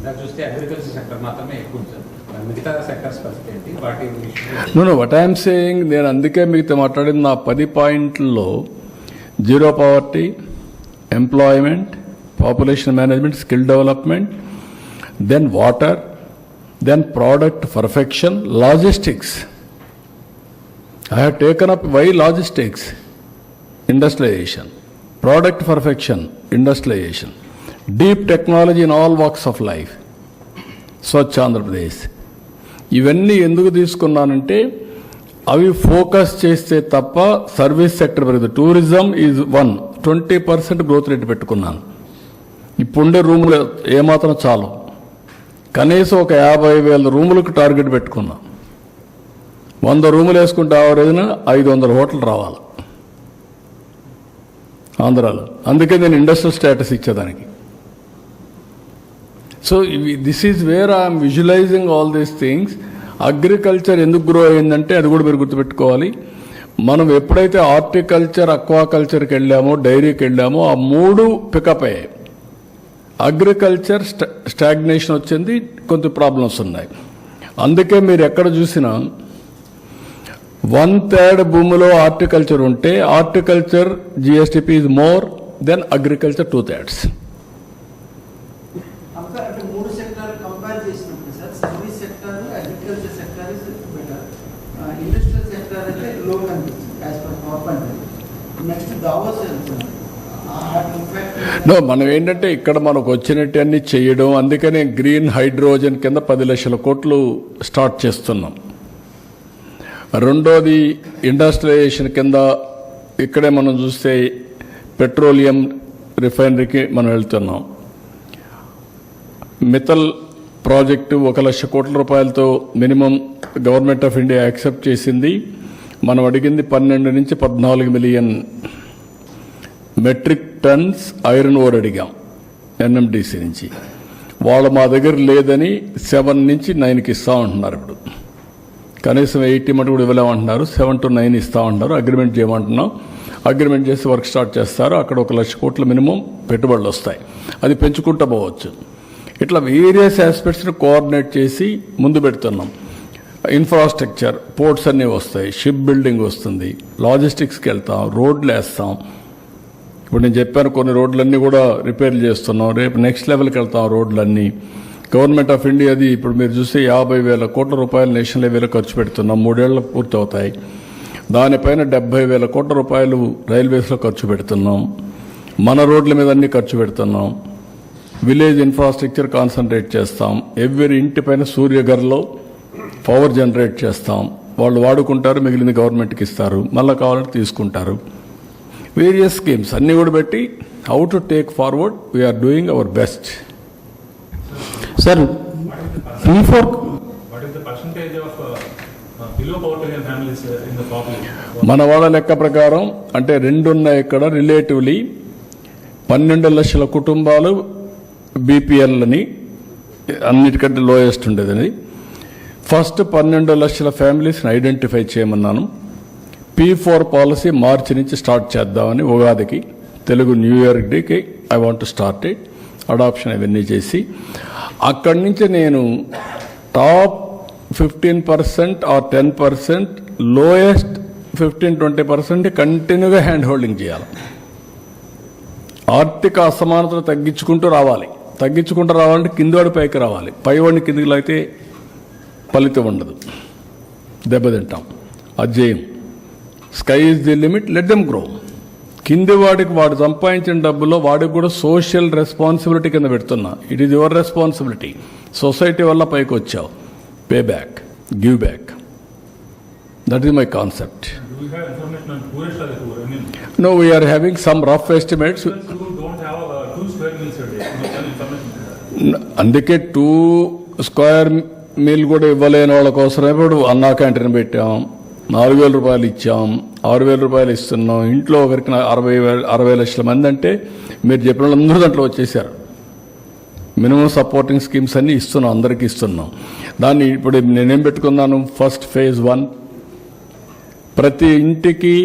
ఇలా చూస్తే agriculture sector మాత్రమే ఎక్కువ ఉంది సార్, మిగతా సెక్టర్స్ పరిస్థితి ఏంటి? వాటి నో వాట్ ఐఎమ్ సేయింగ్, నేను అందుకే మీతో మాట్లాడిన నా 10 పాయింట్లలో zero poverty, employment, population management, skill development, then water, then product perfection, logistics. I have taken up why logistics, industrialization, product perfection, industrialization, deep technology in all walks of life, Swachh Andhra Pradesh. ఇవన్నీ ఎందుకు తీసుకున్నానంటే అవి focus చేస్తే తప్ప service sector పెరుగుతుంది. Tourism is 20% growth rate పెట్టుకున్నాను. ఇప్పుడుండే రూములు ఏమాత్రం చాలు, కనీసం ఒక 50,000 రూములకు టార్గెట్ పెట్టుకున్నాం. 100 రూములు వేసుకుంటే ఆవరేజ్న 500 హోటల్ రావాలి ఆంధ్రాలో. అందుకే నేను ఇండస్ట్రియల్ స్టేటస్ ఇచ్చేదానికి. So this is where I'm visualising all these things. Agriculture ఎందుకు గ్రో అయిందంటే అది కూడా మీరు గుర్తుపెట్టుకోవాలి. మనం ఎప్పుడైతే హార్టికల్చర్, అక్వాకల్చర్కి వెళ్ళామో, డైరీకి వెళ్ళామో, ఆ 3 పికప్ అయ్యాయి. అగ్రికల్చర్ స్టాగ్నేషన్ వచ్చింది, కొంత ప్రాబ్లమ్స్ ఉన్నాయి. అందుకే మీరు ఎక్కడ చూసినా 1/3 భూమిలో హార్టికల్చర్ ఉంటే horticulture GSDP is more than agriculture 2/3. No, మనం ఏంటంటే ఇక్కడ మనకు వచ్చినట్టు అన్ని చేయడం. అందుకనే గ్రీన్ హైడ్రోజన్ కింద 10 లక్షల కోట్లు స్టార్ట్ చేస్తున్నాం. రెండోది ఇండస్ట్రియలైజేషన్ కింద ఇక్కడే మనం చూస్తే పెట్రోలియం రిఫైనరీకి మనం వెళ్తున్నాం. మిత్తల్ ప్రాజెక్టు 1 లక్ష కోట్ల రూపాయలతో minimum government of India accept చేసింది. మనం అడిగింది 12 నుంచి 14 million metric tons iron ore అడిగాం ఎన్ఎండిసి నుంచి. వాళ్ళు మా దగ్గర లేదని 7 నుంచి 9కి ఇస్తామంటున్నారు. ఇప్పుడు కనీసం 80 మటు కూడా ఇవ్వలేమంటున్నారు. 7 to 9 ఇస్తామంటున్నారు. అగ్రిమెంట్ చేయమంటున్నాం. అగ్రిమెంట్ చేసి వర్క్ స్టార్ట్ చేస్తారు. అక్కడ 1 లక్ష కోట్ల మినిమం పెట్టుబడులు వస్తాయి. అది పెంచుకుంటూ పోవచ్చు. ఇట్లా వేరియస్ ఆస్పెక్ట్స్ని కోఆర్డినేట్ చేసి ముందు పెడుతున్నాం. ఇన్ఫ్రాస్ట్రక్చర్, పోర్ట్స్ అన్నీ వస్తాయి, షిప్ బిల్డింగ్ వస్తుంది, లాజిస్టిక్స్కి వెళ్తాం, రోడ్లు వేస్తాం. ఇప్పుడు నేను చెప్పాను కొన్ని రోడ్లన్నీ కూడా రిపేర్లు చేస్తున్నాం. రేపు నెక్స్ట్ లెవెల్కి వెళ్తాం రోడ్లన్నీ. గవర్నమెంట్ ఆఫ్ ఇండియాది ఇప్పుడు మీరు చూస్తే 50,000 కోట్ల రూపాయలు నేషనల్ లెవెల్లో ఖర్చు పెడుతున్నాం. 3 ఏళ్ళు పూర్తవుతాయి. దానిపైన 70,000 కోట్ల రూపాయలు రైల్వేస్లో ఖర్చు పెడుతున్నాం. మన రోడ్ల మీద అన్ని ఖర్చు పెడుతున్నాం. విలేజ్ ఇన్ఫ్రాస్ట్రక్చర్ కాన్సన్ట్రేట్ చేస్తాం. ఎవరి ఇంటిపైన సూర్యఘర్లో పవర్ జనరేట్ చేస్తాం. వాళ్ళు వాడుకుంటారు, మిగిలింది గవర్నమెంట్కి ఇస్తారు, మళ్ళీ కావాలంటే తీసుకుంటారు. వేరియస్ స్కీమ్స్ అన్నీ కూడా పెట్టి how to take forward we're doing our best. Sir, మన వాళ్ళ లెక్క ప్రకారం అంటే 2 ఉన్నాయి ఇక్కడ. రిలేటివ్లీ 12 లక్షల కుటుంబాలు బీపీఎల్ అని అన్నిటికంటే లోయెస్ట్ ఉండేదని. ఫస్ట్ 12 లక్షల ఫ్యామిలీస్ని ఐడెంటిఫై చేయమన్నాను. P4 పాలసీ మార్చి నుంచి స్టార్ట్ చేద్దామని, ఉగాదికి తెలుగు న్యూ ఇయర్ డేకి I want to start it. Adoption అవన్నీ చేసి అక్కడి నుంచి నేను టాప్ 15% ఆర్ 10%, లోయెస్ట్ 15-20% కంటిన్యూగా హ్యాండ్ హోల్డింగ్ చేయాలి. ఆర్థిక అసమానతలు తగ్గించుకుంటూ రావాలంటే కిందివాడి పైకి రావాలి. పైవాడిని కిందికి అయితే ఫలితం ఉండదు, దెబ్బతింటాం. అజేయం sky is the limit, let them grow. కింది వాడికి వాడు సంపాదించిన డబ్బులో వాడికి కూడా సోషల్ రెస్పాన్సిబిలిటీ కింద పెడుతున్నా. It is your responsibility. Society వల్ల పైకి వచ్చావు, pay back, give back. That is my concept. No, we are having some rough estimates. అందుకే 2 స్క్వేర్ మీల్ కూడా ఇవ్వలేని వాళ్ళ కోసమే ఇప్పుడు అన్నా క్యాంటీన్ పెట్టాం. 4,000 రూపాయలు ఇచ్చాం, 6,000 రూపాయలు ఇస్తున్నాం. ఇంట్లో ఒకరికి 60 లక్షల మంది అంటే మీరు చెప్పిన వాళ్ళందరూ దాంట్లో వచ్చేసారు. మినిమం సపోర్టింగ్ స్కీమ్స్ అన్నీ ఇస్తున్నాం, అందరికీ ఇస్తున్నాం. దాన్ని ఇప్పుడు నేనేం పెట్టుకున్నాను, ఫస్ట్ ఫేజ్ 1 ప్రతి ఇంటికి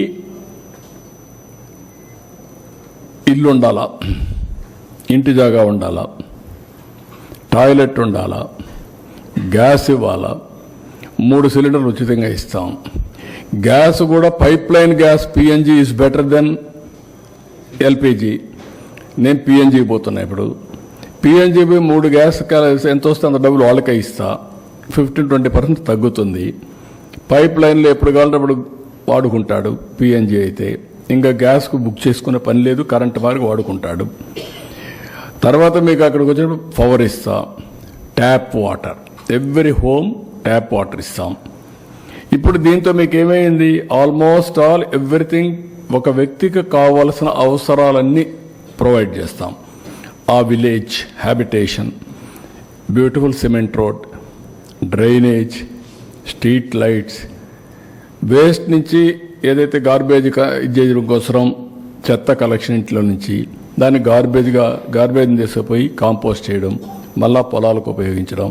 ఇల్లు ఉండాలా, ఇంటి జాగా ఉండాలా. టాయిలెట్ ఉండాలా, గ్యాస్ ఇవ్వాలా, 3 సిలిండర్లు ఉచితంగా ఇస్తాం. గ్యాస్ కూడా pipeline gas PNG is better than LPG. నేను పిఎన్జి పోతున్నా ఇప్పుడు. పిఎన్జి 3 గ్యాస్ ఎంత వస్తే అంత డబ్బులు వాళ్ళకే ఇస్తా, 15-20% తగ్గుతుంది. పైప్ లైన్లో ఎప్పుడు కావాలంటే అప్పుడు వాడుకుంటాడు పిఎన్జి అయితే. ఇంకా గ్యాస్కు బుక్ చేసుకునే పని లేదు, కరెంట్ మార్గం వాడుకుంటాడు. తర్వాత మీకు అక్కడికి వచ్చినప్పుడు పవర్ ఇస్తా, tap water, every home tap water ఇస్తాం. ఇప్పుడు దీంతో మీకు ఏమైంది, ఆల్మోస్ట్ ఆల్ ఎవ్రీథింగ్ ఒక వ్యక్తికి కావాల్సిన అవసరాలన్నీ ప్రొవైడ్ చేస్తాం. ఆ village habitation, beautiful cement road, drainage, street lights, waste నుంచి ఏదైతే గార్బేజ్ చేయడం కోసం చెత్త కలెక్షన్ ఇంట్లో నుంచి దాన్ని గార్బేజ్ని తీసుకుపోయి కాంపోస్ట్ చేయడం, మళ్ళా పొలాలకు ఉపయోగించడం,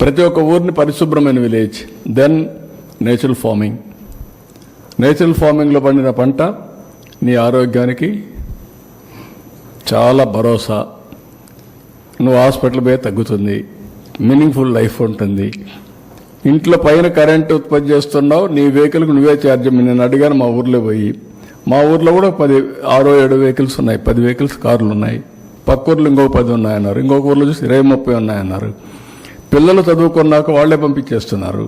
ప్రతి ఒక్క ఊరిని పరిశుభ్రమైన village. Then natural farming. Natural ఫార్మింగ్లో పండిన పంట నీ ఆరోగ్యానికి చాలా భరోసా. నువ్వు హాస్పిటల్ పోయి తగ్గుతుంది, మీనింగ్ఫుల్ లైఫ్ ఉంటుంది. ఇంట్లో పైన కరెంట్ ఉత్పత్తి చేస్తున్నావు, నీ వెహికల్కి నువ్వే ఛార్జ్. నేను అడిగాను మా ఊర్లో పోయి, మా ఊర్లో కూడా 6-7 వెహికల్స్ ఉన్నాయి, 10 వెహికల్స్ కార్లు ఉన్నాయి. పక్క ఊర్లో ఇంకొక 10 ఉన్నాయన్నారు, ఇంకొక ఊర్లో చూసి 20-30 ఉన్నాయన్నారు. పిల్లలు చదువుకున్నాక వాళ్లే పంపించేస్తున్నారు.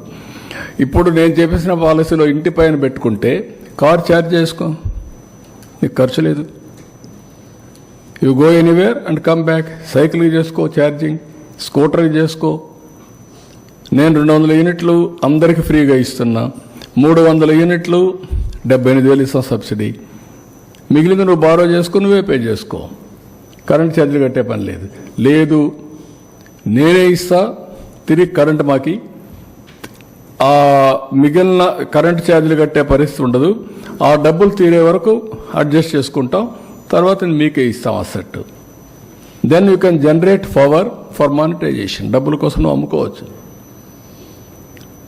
ఇప్పుడు నేను చెప్పేసిన పాలసీలో ఇంటి పైన పెట్టుకుంటే కార్ ఛార్జ్ చేసుకో, నీకు ఖర్చు లేదు. You go anywhere and come back. సైకిల్కి చేసుకో ఛార్జింగ్, స్కూటర్కి చేసుకో. నేను 200 యూనిట్లు అందరికీ ఫ్రీగా ఇస్తున్నా, 300 యూనిట్లు 78,000 ఇస్తాం సబ్సిడీ. మిగిలింది నువ్వు బారో చేసుకుని నువ్వే పే చేసుకో, కరెంట్ ఛార్జీలు కట్టే పని లేదు. లేదు నేనే ఇస్తా, తిరిగి కరెంట్ మాకి ఆ మిగిలిన కరెంట్ ఛార్జీలు కట్టే పరిస్థితి ఉండదు. ఆ డబ్బులు తీరే వరకు అడ్జస్ట్ చేసుకుంటాం, తర్వాత మీకే ఇస్తాం asset. Then you can generate power for monetization. డబ్బుల కోసం నువ్వు అమ్ముకోవచ్చు.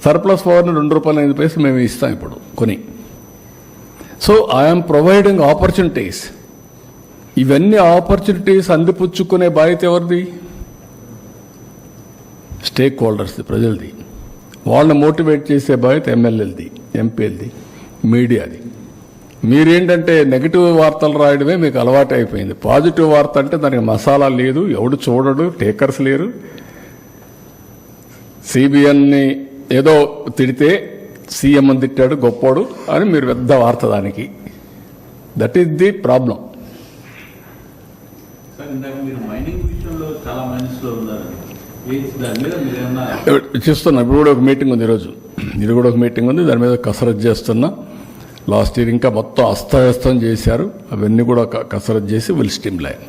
సర్ప్లస్ పవర్ని ₹2.5 మేము ఇస్తాం ఇప్పుడు కొని. So I'm providing opportunities. ఇవన్నీ ఆపర్చునిటీస్ అందిపుచ్చుకునే బాధ్యత ఎవరిది? స్టేక్ హోల్డర్స్ది, ప్రజలది. వాళ్ళని మోటివేట్ చేసే బాధ్యత ఎమ్మెల్యేలది, ఎంపీలది, మీడియాది. మీరేంటంటే నెగిటివ్ వార్తలు రాయడమే మీకు అలవాటు అయిపోయింది. పాజిటివ్ వార్త అంటే దానికి మసాలా లేదు, ఎవడు చూడడు, టేకర్స్ లేరు. సిబిఎన్ని ఏదో తిడితే సీఎం అని తిట్టాడు గొప్పోడు అని మీరు పెద్ద వార్త దానికి. That is the problem. చూస్తున్నా. ఇప్పుడు కూడా ఒక మీటింగ్ ఉంది, ఈరోజు ఇది కూడా ఒక మీటింగ్ ఉంది, దాని మీద కసరత్తు చేస్తున్నా. లాస్ట్ ఇయర్ ఇంకా మొత్తం అస్తవ్యస్తం చేశారు, అవన్నీ కూడా కసరత్తు చేసి విల్ స్టిమ్లైన్.